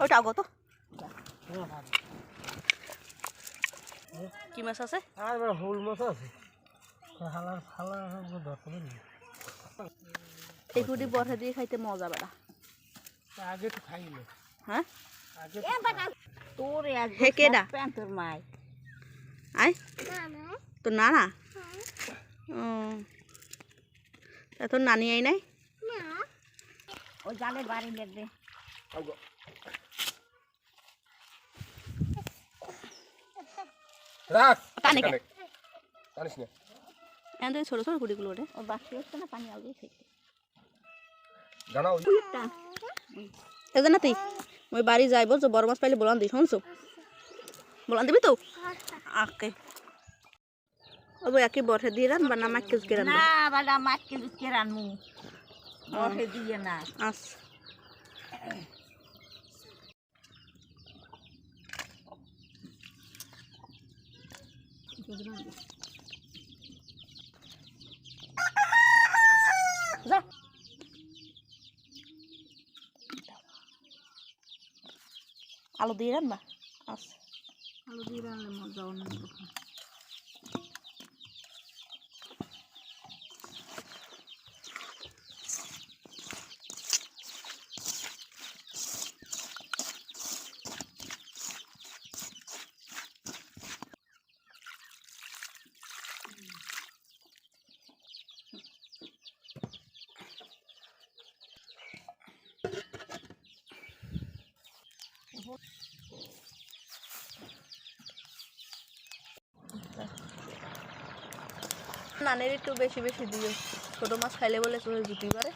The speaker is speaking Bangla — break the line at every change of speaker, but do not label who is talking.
ওটা কত কি মাছ আছে?
আর হুল মাছ আছে হালার ফালা ধরতে পারি
এই কুটি বর্ষা দিয়ে খাইতে মজা বেড়া
আগে তো খাইলে
হ্যাঁ
আগে
তোর
হে কেডা
তোর মাই
আয় তো না না তা তোর নানি আই নাই
ওই জালে বাড়ি লাগবে
রাখ
পানি কে
জানিস না
এন তো ছোট ছোট কুটিগুলো ওঠে
ও বাকি হচ্ছে না পানি আলগেই খাইতে
জানাও
এজন্য না তুই ওই বাড়ি যাই বলছো বড় মাছ পাইলে বলান দিই শুনছো বলান দিবি তো আকে ওই একই বর্ষা দিয়ে রান বা না মাছ কেজি রান
না বালা মাছ কেজি কে রানমু বসে দিয়ে না
আস যা আলু দিয়ে রান্না আস
আলু দিয়ে রানলে মজা অন্যরকম
নানের একটু বেশি বেশি দিও ছোট মাছ খাইলে বলে জুতি পারে